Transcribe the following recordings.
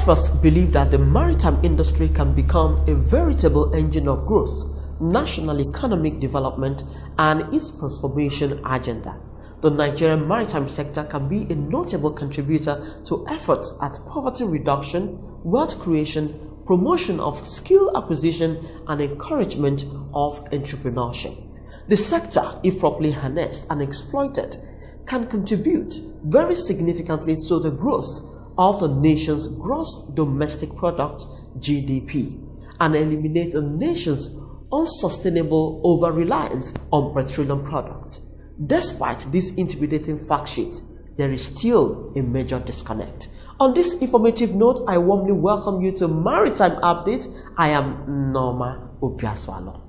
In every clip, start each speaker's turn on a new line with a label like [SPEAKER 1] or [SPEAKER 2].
[SPEAKER 1] Experts believe that the maritime industry can become a veritable engine of growth, national economic development, and its transformation agenda. The Nigerian maritime sector can be a notable contributor to efforts at poverty reduction, wealth creation, promotion of skill acquisition, and encouragement of entrepreneurship. The sector, if properly harnessed and exploited, can contribute very significantly to the growth of the nation's gross domestic product (GDP) and eliminate the nation's unsustainable over-reliance on petroleum products. Despite this intimidating fact sheet, there is still a major disconnect. On this informative note, I warmly welcome you to Maritime Update. I am Norma Obiaswalo.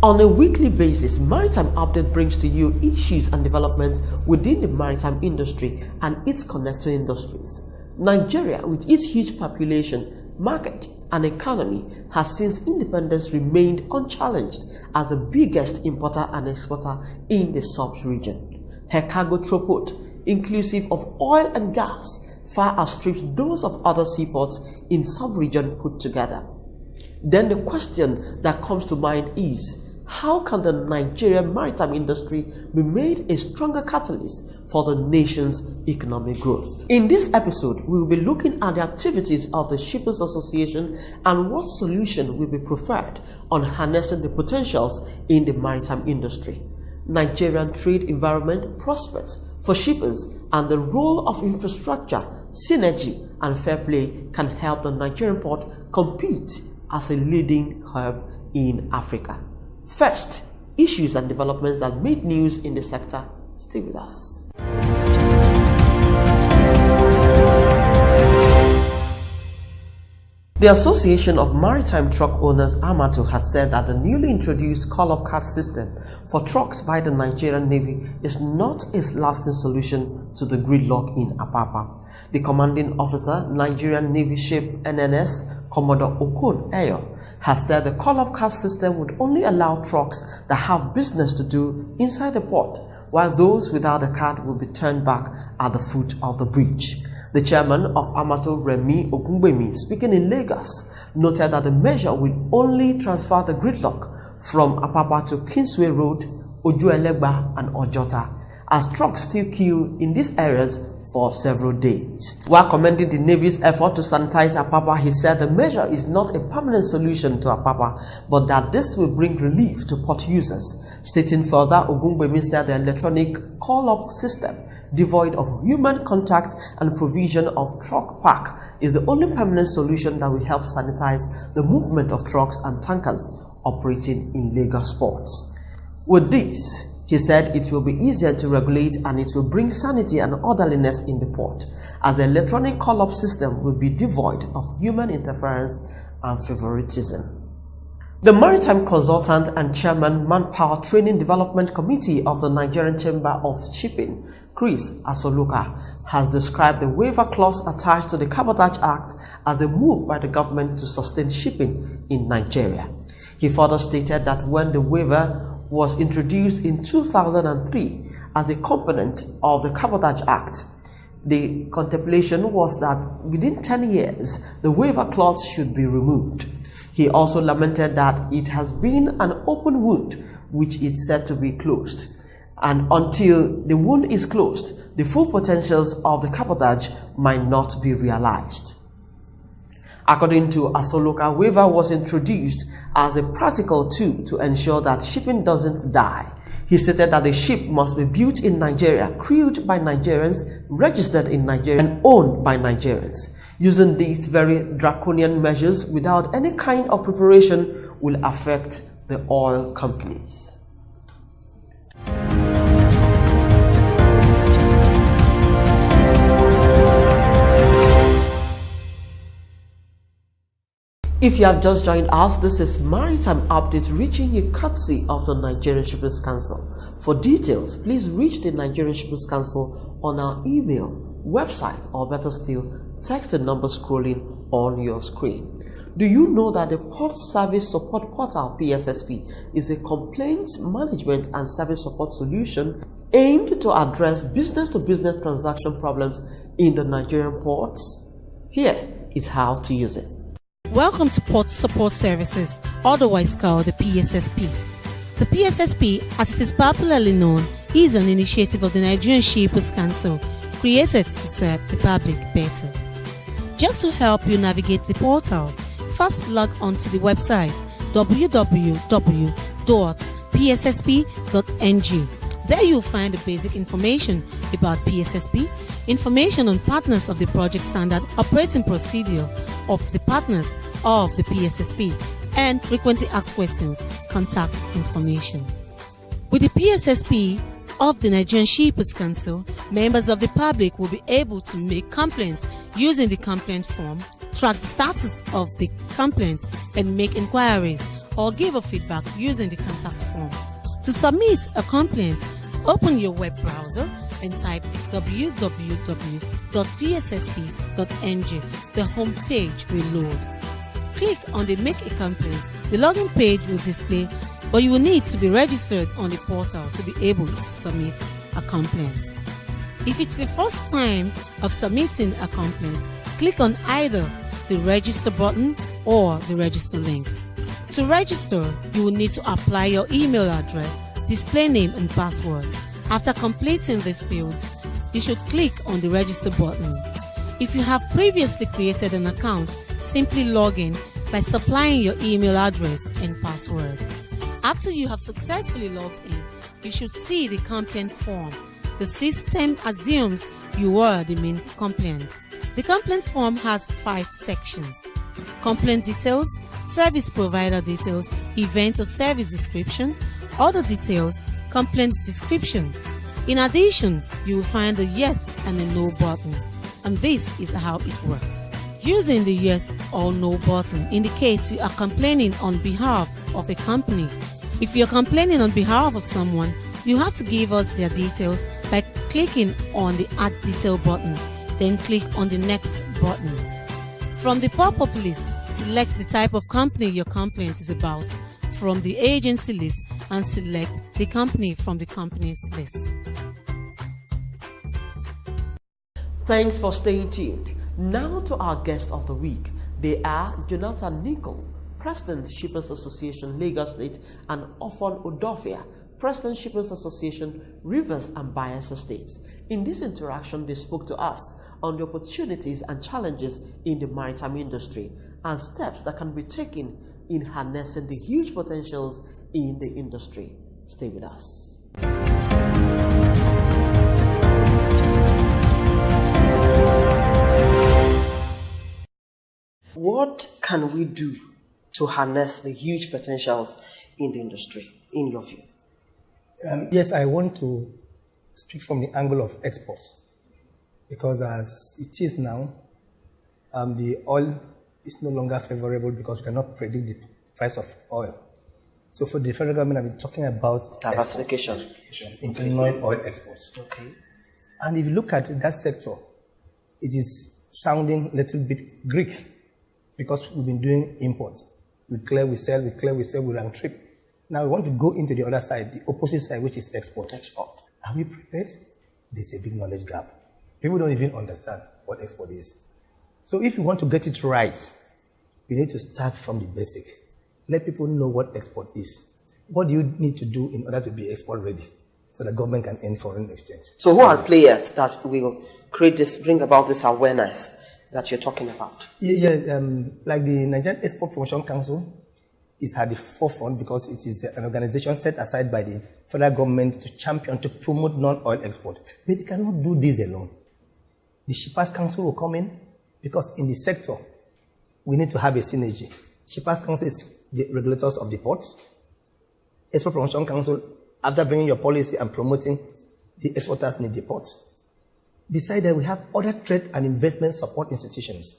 [SPEAKER 1] On a weekly basis, Maritime Update brings to you issues and developments within the maritime industry and its connected industries. Nigeria, with its huge population, market, and economy, has since independence remained unchallenged as the biggest importer and exporter in the sub-region. Her cargo throughput, inclusive of oil and gas, far outstrips those of other seaports in sub-region put together. Then the question that comes to mind is, how can the Nigerian maritime industry be made a stronger catalyst for the nation's economic growth? In this episode, we will be looking at the activities of the Shippers Association and what solution will be preferred on harnessing the potentials in the maritime industry, Nigerian trade environment prospects for shippers, and the role of infrastructure, synergy, and fair play can help the Nigerian port compete as a leading hub in Africa. First, issues and developments that made news in the sector. Stay with us. The Association of Maritime Truck Owners (AMATO) has said that the newly introduced call-up card system for trucks by the Nigerian Navy is not a lasting solution to the gridlock in Apapa. The commanding officer, Nigerian Navy Ship NNS, Commodore Okon Eyo, has said the call-up card system would only allow trucks that have business to do inside the port, while those without a card will be turned back at the foot of the bridge. The chairman of AMATO, Remi Ogungbemi, speaking in Lagos, noted that the measure will only transfer the gridlock from Apapa to Kingsway Road, Ojuelegba, and Ojota, as trucks still queue in these areas for several days. While commending the Navy's effort to sanitize Apapa, he said the measure is not a permanent solution to Apapa, but that this will bring relief to port users. Stating further, Ogungbemi said the electronic call-up system, devoid of human contact and provision of truck park, is the only permanent solution that will help sanitize the movement of trucks and tankers operating in Lagos ports. With this, he said it will be easier to regulate and it will bring sanity and orderliness in the port, as the electronic call-up system will be devoid of human interference and favoritism. The Maritime Consultant and Chairman Manpower Training Development Committee of the Nigerian Chamber of Shipping, Chris Asoluka, has described the waiver clause attached to the Cabotage Act as a move by the government to sustain shipping in Nigeria. He further stated that when the waiver was introduced in 2003 as a component of the Cabotage Act, the contemplation was that within 10 years, the waiver clause should be removed. He also lamented that it has been an open wound which is said to be closed, and until the wound is closed, the full potentials of the cabotage might not be realized. According to Asoluka, waiver was introduced as a practical tool to ensure that shipping doesn't die. He stated that the ship must be built in Nigeria, crewed by Nigerians, registered in Nigeria, and owned by Nigerians. Using these very draconian measures without any kind of preparation will affect the oil companies. If you have just joined us, this is Maritime Update reaching you courtesy of the Nigerian Shippers Council. For details, please reach the Nigerian Shippers Council on our email, website, or better still, text the number scrolling on your screen. Do you know that the Port Service Support Portal (PSSP) is a complaints management and service support solution aimed to address business-to-business transaction problems in the Nigerian ports? Here is how to use it.
[SPEAKER 2] Welcome to Port Support Services, otherwise called the PSSP. The PSSP, as it is popularly known, is an initiative of the Nigerian Shippers Council created to serve the public better. Just to help you navigate the portal, first log on to the website www.pssp.ng. There you'll find the basic information about PSSP, information on partners of the project standard operating procedure of the partners of the PSSP, and frequently asked questions, contact information. With the PSSP of the Nigerian Shippers Council, members of the public will be able to make complaints using the complaint form, track the status of the complaint, and make inquiries or give a feedback using the contact form. To submit a complaint, open your web browser and type www.pssp.ng. The home page will load. Click on the Make a Complaint. The login page will display, but you will need to be registered on the portal to be able to submit a complaint. If it's the first time of submitting a complaint, click on either the register button or the register link. To register, you will need to apply your email address, display name and password. After completing these fields, you should click on the register button. If you have previously created an account, simply log in by supplying your email address and password. After you have successfully logged in, you should see the complaint form. The system assumes you are the main complainant. The complaint form has 5 sections: complaint details, service provider details, event or service description, other details, complaint description. In addition, you will find a yes and a no button, and this is how it works. Using the yes or no button indicates you are complaining on behalf of a company. If you're complaining on behalf of someone, you have to give us their details by clicking on the Add Detail button, then click on the Next button. From the pop-up list, select the type of company your complaint is about from the agency list and select the company from the company's list.
[SPEAKER 1] Thanks for staying tuned. Now to our guest of the week. They are Jonathan Nicol, President Shippers Association Lagos State, and Ofon Odofia, President Shippers Association Rivers and Bayelsa States. In this interaction, they spoke to us on the opportunities and challenges in the maritime industry and steps that can be taken in harnessing the huge potentials in the industry. Stay with us. What can we do to harness the huge potentials in the industry, in your view?
[SPEAKER 3] Yes, I want to speak from the angle of exports, because as it is now, the oil is no longer favorable because we cannot predict the price of oil. So for the federal government, I've been talking about
[SPEAKER 1] diversification
[SPEAKER 3] into non-oil exports.
[SPEAKER 1] Okay.
[SPEAKER 3] And if you look at that sector, it is sounding a little bit Greek because we've been doing import. We clear, we sell, we clear, we sell, we round trip. Now we want to go into the other side, the opposite side, which is export.
[SPEAKER 1] Export.
[SPEAKER 3] Are we prepared? There's a big knowledge gap. People don't even understand what export is. So if you want to get it right, you need to start from the basic. Let people know what export is. What do you need to do in order to be export ready so the government can earn foreign exchange?
[SPEAKER 1] So who are players that will create this, bring about this awareness that you're talking about?
[SPEAKER 3] Like the Nigerian Export Promotion Council is at the forefront because it is an organization set aside by the federal government to champion, to promote non-oil export. But they cannot do this alone. The Shippers Council will come in because in the sector, we need to have a synergy. Shippers Council is the regulators of the ports. Export Promotion Council, after bringing your policy and promoting, the exporters need the ports. Besides that, we have other trade and investment support institutions,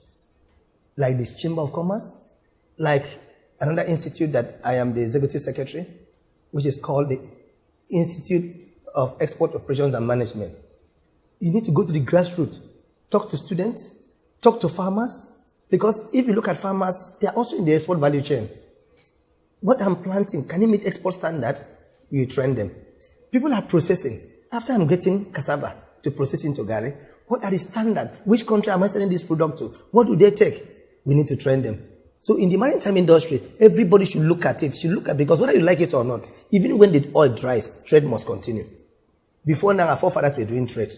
[SPEAKER 3] like the Chamber of Commerce, like another institute that I am the executive secretary, which is called the Institute of Export Operations and Management. You need to go to the grassroots, talk to students, talk to farmers, Because if you look at farmers, they are also in the export value chain. What I'm planting, can it meet export standards? You train them. People are processing. After I'm getting cassava to process into gari, what are the standards? Which country am I selling this product to? What do they take? We need to train them. So in the maritime industry, everybody should look at it. Because whether you like it or not, even when the oil dries, trade must continue. Before now, our forefathers were doing trade.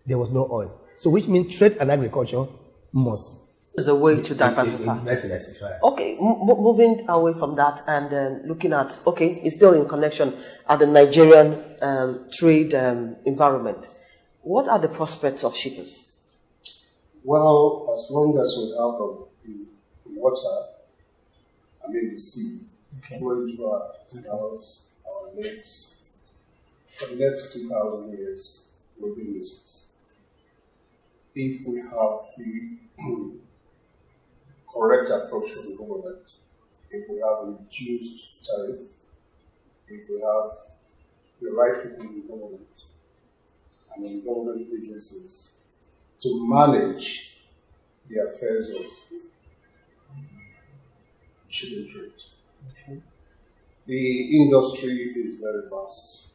[SPEAKER 3] There was no oil. So which means trade and agriculture must.
[SPEAKER 1] Is a way to diversify. Okay, moving away from that and looking at, okay, it's still in connection at the Nigerian trade environment. What are the prospects of shippers?
[SPEAKER 4] Well, as long as we have the water, I mean the sea, flowing through our canals, our lakes, for the next 2,000 years, we'll be in business. If we have the correct approach from the government, if we have a reduced tariff, if we have the right people in the government and in government agencies to manage the affairs of shipping trade. Okay. The industry is very vast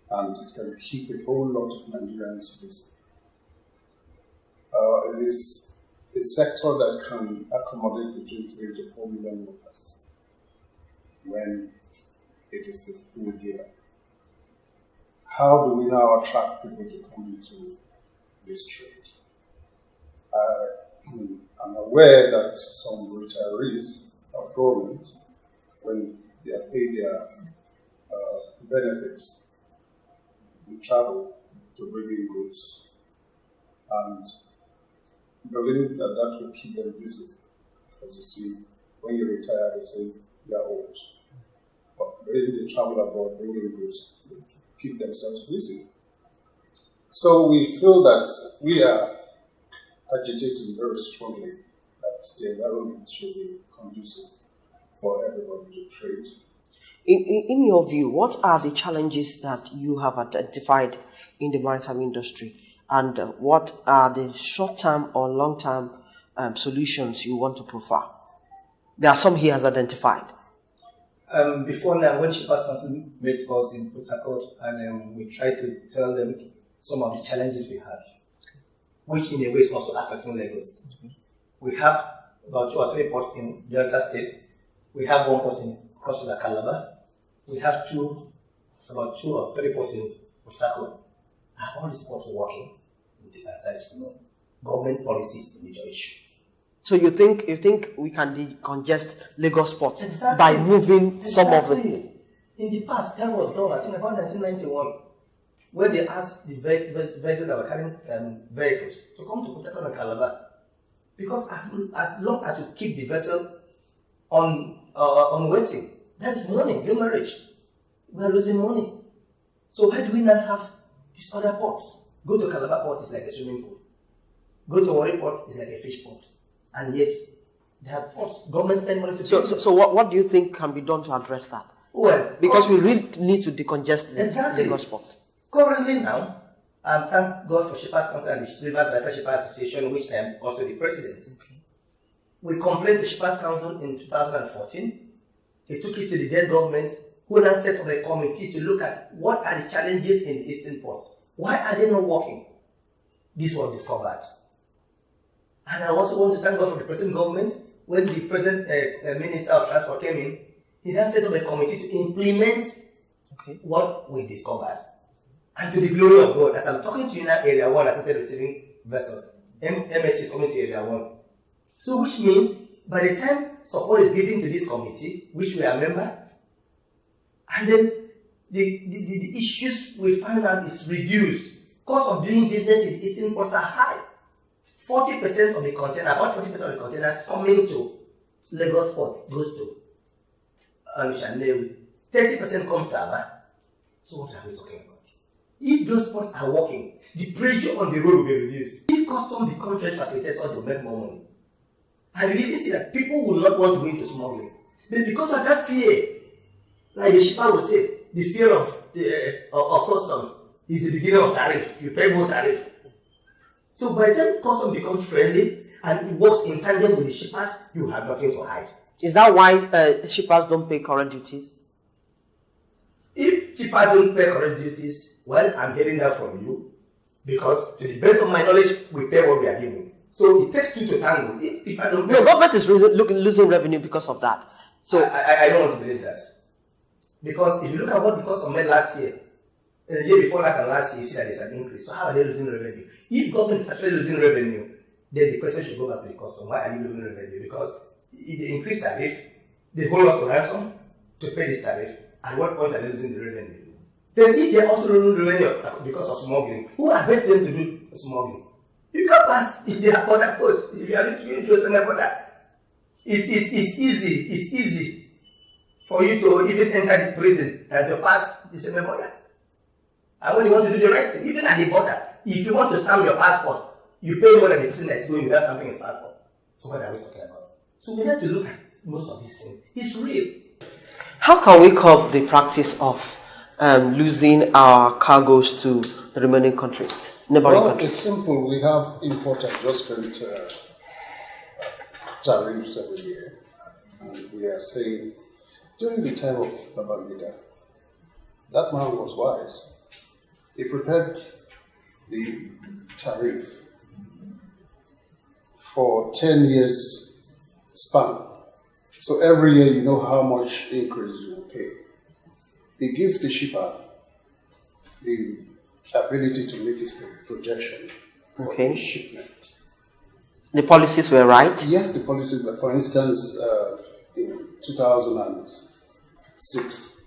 [SPEAKER 4] and it can keep a whole lot of Nigerians busy. It is a sector that can accommodate between 3 to 4 million workers when it is a full year. How do we now attract people to come into this trade? I'm aware that some retirees of government, when they are paid their benefits, they travel to bring in goods and believe that will keep them busy. Because you see, when you retire, they say you're old. But when they travel abroad, bringing goods, they keep themselves busy. So we feel that we are agitating very strongly that the environment should be conducive for everybody to trade.
[SPEAKER 1] In your view, what are the challenges that you have identified in the maritime industry? And what are the short-term or long-term solutions you want to prefer? There are some he has identified.
[SPEAKER 3] Before now, when shippers council met us in Port Harcourt, and we tried to tell them some of the challenges we have, which in a way is also affecting Lagos. We have about 2 or 3 ports in Delta State. We have 1 port in Cross River Calabar. We have about 2 or 3 ports in Port Harcourt. Are all these ports working? The answer is no. Government policy is a major issue.
[SPEAKER 1] So you think we can decongest Lagos ports by moving some of it?
[SPEAKER 3] In the past, that was done, I think about 1991, where they asked the vessels that were carrying vehicles to come to Port Harcourt and Calabar. Because as long as you keep the vessel on waiting, that is money, demurrage. We are losing money. So why do we not have these other ports? Go to Calabar port, it's like a swimming pool. Go to Warri port, it's like a fish port. And yet, they have ports. Government spend money to do
[SPEAKER 1] So what do you think can be done to address that?
[SPEAKER 3] Well,
[SPEAKER 1] because we really need to decongest the Lagos port.
[SPEAKER 3] Currently now, thank God for Shippers Council and the Rivers Biafra Shippers Association, which I am also the president. Okay. We complained to Shippers Council in 2014. They took it to the then government, who now set up a committee to look at what are the challenges in the eastern ports. Why are they not working? This was discovered. And I also want to thank God for the present government. When the present Minister of Transport came in, he then set up a committee to implement what we discovered. And to the glory of God, as I'm talking to you now, Area 1 has started receiving vessels. MSC is coming to Area 1. So which means, by the time support is given to this committee, which we are a member, and then the issues we find out is reduced. Cost of doing business in the eastern ports are high. 40% of the container, about 40% of the containers coming to Lagos port goes to Shanewi. 30% comes to Aba. So what are we talking about? If those ports are working, the pressure on the road will be reduced. If customs become trade facilitators to make more money, and we even see that people will not want to go into smuggling. But because of that fear, like the shipper will say, the fear of customs is the beginning of tariff. You pay more tariff. So by the time customs becomes friendly and it works in tandem with the shippers, you have nothing to hide.
[SPEAKER 1] Is that why shippers don't pay current duties?
[SPEAKER 3] If shippers don't pay current duties, well, I'm hearing that from you, because to the best of my knowledge, we pay what we are given. So it takes two to tango. If shippers don't pay,
[SPEAKER 1] No, government is losing revenue because of that. So
[SPEAKER 3] I don't want to believe that. Because if you look at what the cost of men last year, the year before last and last year, you see that there's an increase. So how are they losing revenue? If government is actually losing revenue, then the question should go back to the customer. Why are you losing revenue? Because if they increase tariff, they hold us to ransom to pay this tariff. At what point are they losing the revenue? Then if they are also losing revenue because of smuggling, who advised them to do smuggling? You can't pass if they have border posts. If you are going to a border, it's easy for you to even enter the prison and to pass the same border. And when you want to do the right thing, even at the border, if you want to stamp your passport, you pay more than the person that's going without stamping his passport. So what are we talking about? So we have to look at most of these things. It's real.
[SPEAKER 1] how can we curb the practice of losing our cargoes to the remaining countries, neighboring countries?
[SPEAKER 4] It's simple. We have import adjustment tariffs every year. And we are saying, during the time of Babangida, that man was wise. He prepared the tariff for 10 years span. So every year you know how much increase you will pay. It gives the shipper the ability to make his projection for the shipment.
[SPEAKER 1] The policies were right?
[SPEAKER 4] Yes, the policies, but for instance, in 2006,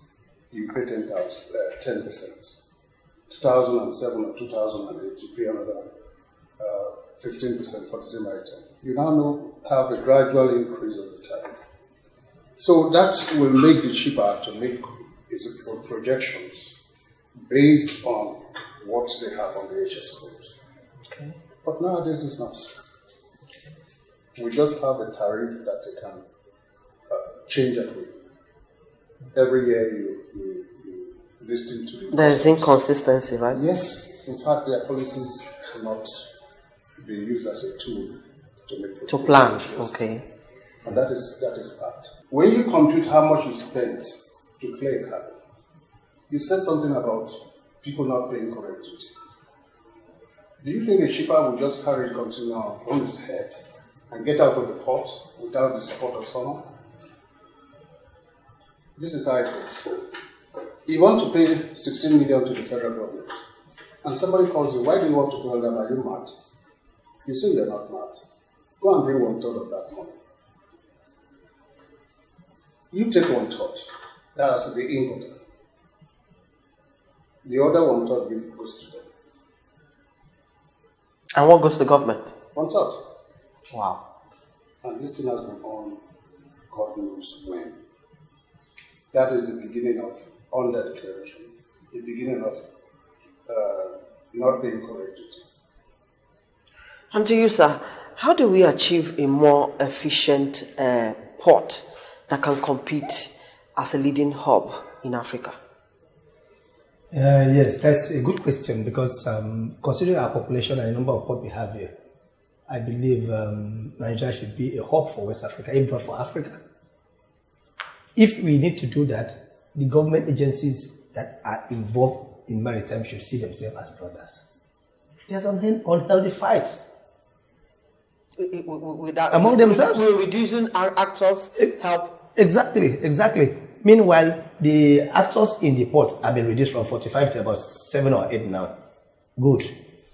[SPEAKER 4] you pay 10%. 2007 or 2008, you pay another 15% for the same item. You now have a gradual increase of the tariff. So that will make the shipper to make his projections based on what they have on the HS code. Okay. But nowadays it's not so. We just have a tariff that they can change that way. Every year you listen to the
[SPEAKER 1] There is inconsistency, right?
[SPEAKER 4] Yes. In fact, their policies cannot be used as a tool to make
[SPEAKER 1] to plan.
[SPEAKER 4] Yes.
[SPEAKER 1] Okay.
[SPEAKER 4] And that is bad. When you compute how much you spent to clear a cargo, you said something about people not paying correct duty. Do you think a shipper will just carry the container on his head and get out of the port without the support of someone? This is how it goes. You want to pay 16 million to the federal government, and somebody calls you, why do you want to pay all that? Are you mad? You say you're not mad. Go and bring 1/3 of that money. You take 1/3. That has to be importer. The other 1/3 goes to them.
[SPEAKER 1] And what goes to government?
[SPEAKER 4] 1/3.
[SPEAKER 1] Wow.
[SPEAKER 4] And this thing has been on God knows when. That is the beginning of under-declaration, the beginning of not paying correct duty.
[SPEAKER 1] And to you, sir, how do we achieve a more efficient port that can compete as a leading hub in Africa?
[SPEAKER 3] Yes, that's a good question, because considering our population and the number of ports we have here, I believe Nigeria should be a hub for West Africa, if not for Africa. If we need to do that, the government agencies that are involved in maritime should see themselves as brothers. There's unhealthy fights among themselves.
[SPEAKER 1] We're reducing our actors' help.
[SPEAKER 3] Exactly. Meanwhile, the actors in the port have been reduced from 45 to about 7 or 8 now. Good.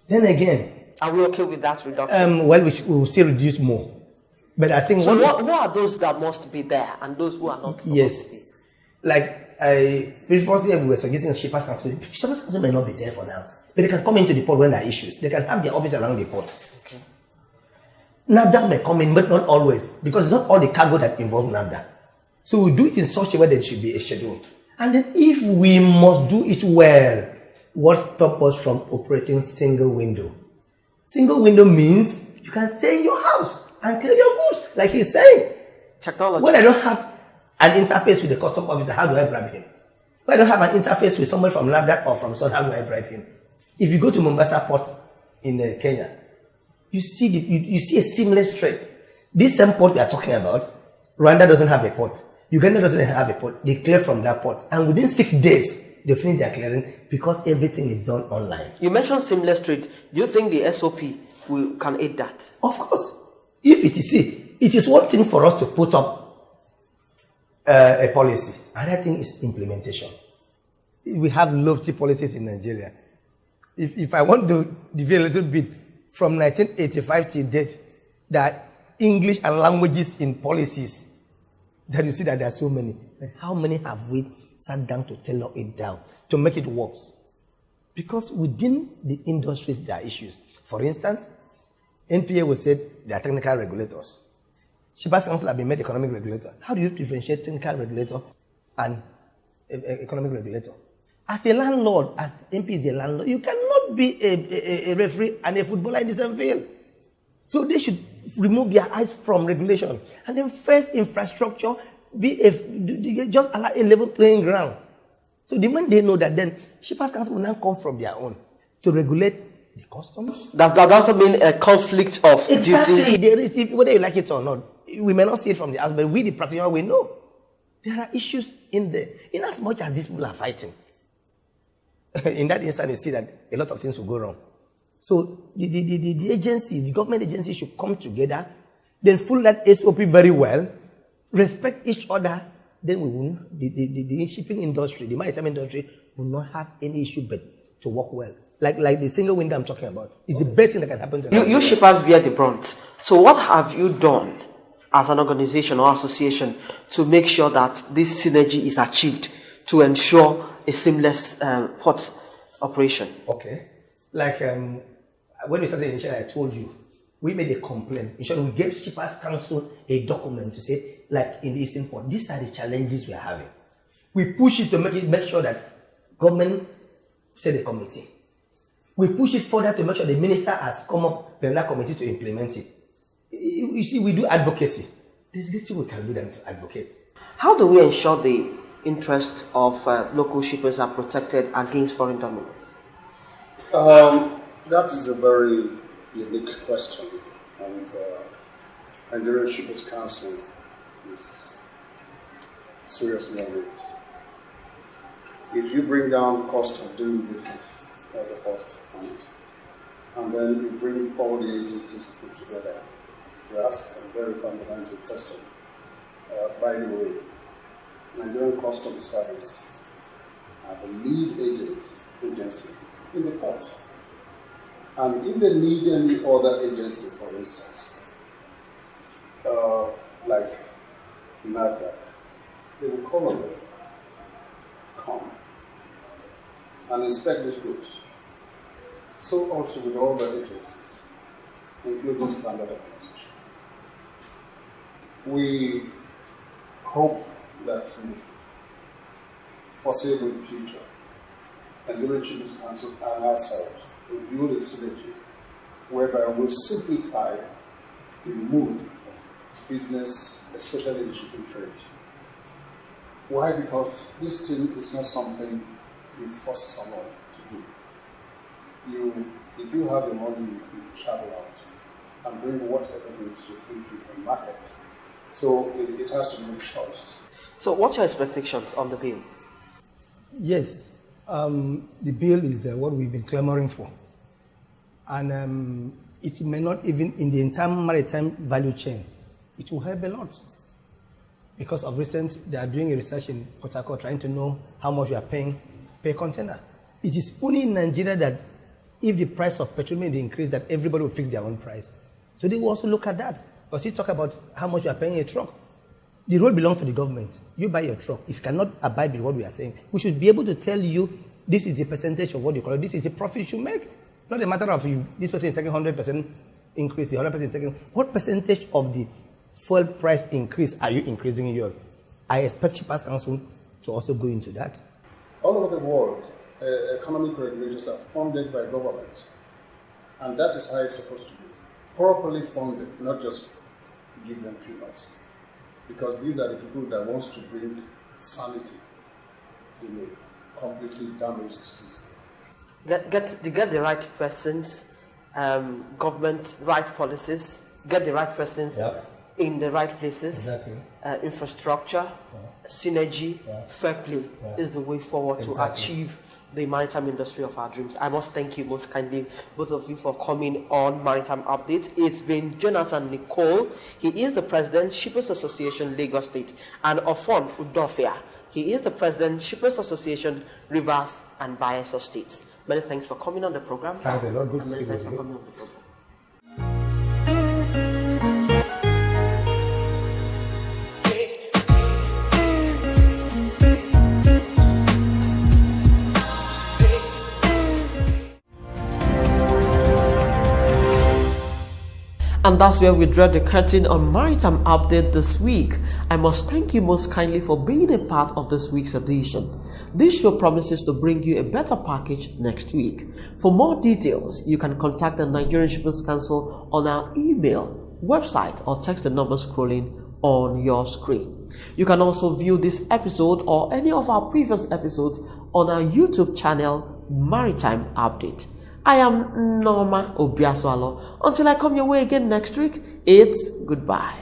[SPEAKER 3] Then again,
[SPEAKER 1] are we okay with that reduction?
[SPEAKER 3] Well, we will still reduce more. But I think...
[SPEAKER 1] So who are those that must be there and those who are not?
[SPEAKER 3] Yes. Like, previously we were suggesting Shippers Council. Shippers Council may not be there for now, but they can come into the port when there are issues. They can have their office around the port. Okay. NAFDAC may come in, but not always, because it's not all the cargo that involve NAFDAC. So we do it in such a way that it should be a schedule. And then if we must do it well, what stops us from operating single window? Single window means you can stay in your house and clear your goods, like he's saying.
[SPEAKER 1] Technology.
[SPEAKER 3] When I don't have an interface with the custom officer, how do I bribe him? When I don't have an interface with someone from NAFDAC or from Sun, how do I bribe him? If you go to Mombasa port in Kenya, you see you see a seamless trade. This same port we are talking about, Rwanda doesn't have a port. Uganda doesn't have a port. They clear from that port. And within 6 days, they finish their clearing because everything is done online.
[SPEAKER 1] You mentioned seamless trade. Do you think the SOP can aid that?
[SPEAKER 3] Of course. If it is it is one thing for us to put up a policy. Another thing is implementation. We have lofty policies in Nigeria. If I want to deviate a little bit from 1985 to date, there are English and languages in policies. Then you see that there are so many. But how many have we sat down to tailor it down, to make it work? Because within the industries, there are issues. For instance, NPA will say they are technical regulators. Shippers Council have been made economic regulator. How do you differentiate technical regulator and economic regulator? As a landlord, as MP is a landlord, you cannot be a referee and a footballer in the same field. So they should remove their eyes from regulation. And then first infrastructure, just allow a level playing ground. So the moment they know that, then Shippers Council will now come from their own to regulate the customs.
[SPEAKER 1] That doesn't mean a conflict of
[SPEAKER 3] exactly.
[SPEAKER 1] duties.
[SPEAKER 3] There is, whether you like it or not. We may not see it from the outside, but we, the practitioner, we know. There are issues in there. In as much as these people are fighting, in that instance, you see that a lot of things will go wrong. So the agencies, the government agencies should come together, then follow that SOP very well, respect each other, then we will, the shipping industry, the maritime industry will not have any issue but to work well. Like the single window I'm talking about. It's the best thing that can happen to us.
[SPEAKER 1] You shippers bear the brunt. So what have you done as an organization or association to make sure that this synergy is achieved to ensure a seamless port operation?
[SPEAKER 3] Okay. Like when we started initially, I told you, we made a complaint. In short, we gave Shippers Council a document to say, like in the Eastern Port, these are the challenges we are having. We push it to make sure that government set a committee. We push it further to make sure the minister has come up with another committee to implement it. You see, we do advocacy. There's little we can do than to advocate.
[SPEAKER 1] How do we ensure the interests of local shippers are protected against foreign dominance?
[SPEAKER 4] That is a very unique question, and Nigerian Shippers Council is seriously on it. If you bring down cost of doing business, that's the first point, and then you bring all the agencies put together, you ask a very fundamental question. By the way, Nigerian Customs Service are the lead agency in the port. And if they need any other agency, for instance, like NAFDAC, they will call on them, come and inspect these goods. So also with all the agencies, including Standard Organization. We hope that in the foreseeable future, Nigerian Shippers Council and ourselves will build a synergy whereby we simplify the mood of business, especially in shipping trade. Why? Because this thing is not something you force someone to do. If you have the money, you can travel out and bring whatever goods you think you can market. So it has to be a choice.
[SPEAKER 1] So what's your expectations on the bill?
[SPEAKER 3] Yes, the bill is what we've been clamoring for. And it may not even, in the entire maritime value chain, it will help a lot. Because of recent, they are doing a research in Port Harcourt trying to know how much we are paying per container. It is only in Nigeria that if the price of petrol may increase, that everybody will fix their own price. So they will also look at that. Because you talk about how much you are paying a truck. The road belongs to the government. You buy your truck. If you cannot abide with what we are saying, we should be able to tell you this is the percentage of what you call it. This is the profit you should make. Not a matter of you, this person is taking 100% increase, the other person is taking. What percentage of the fuel price increase are you increasing yours? I expect Shippers Council to also go into that.
[SPEAKER 4] All over the world, economic regulators are funded by government. And that is how it's supposed to be. Properly funded, not just give them peanuts. Because these are the people that wants to bring sanity in a completely damaged system.
[SPEAKER 1] Get the right persons government right policies, get the right persons in the right places, infrastructure, synergy, fair play is the way forward to achieve the maritime industry of our dreams. I must thank you most kindly, both of you, for coming on Maritime Update. It's been Jonathan Nicole. He is the President, Shippers Association, Lagos State, and Ofon Udofia. He is the President, Shippers Association, Rivers and Bayelsa States. Many thanks for coming on the program.
[SPEAKER 3] Thanks a lot. Good to
[SPEAKER 1] many
[SPEAKER 3] speak
[SPEAKER 1] thanks
[SPEAKER 3] with
[SPEAKER 1] for
[SPEAKER 3] you.
[SPEAKER 1] coming on the program. And that's where we draw the curtain on Maritime Update this week. I must thank you most kindly for being a part of this week's edition. This show promises to bring you a better package next week. For more details, you can contact the Nigerian Shippers Council on our email, website, or text the number scrolling on your screen. You can also view this episode or any of our previous episodes on our YouTube channel, Maritime Update. I am Norma Obiaswalo. Until I come your way again next week, it's goodbye.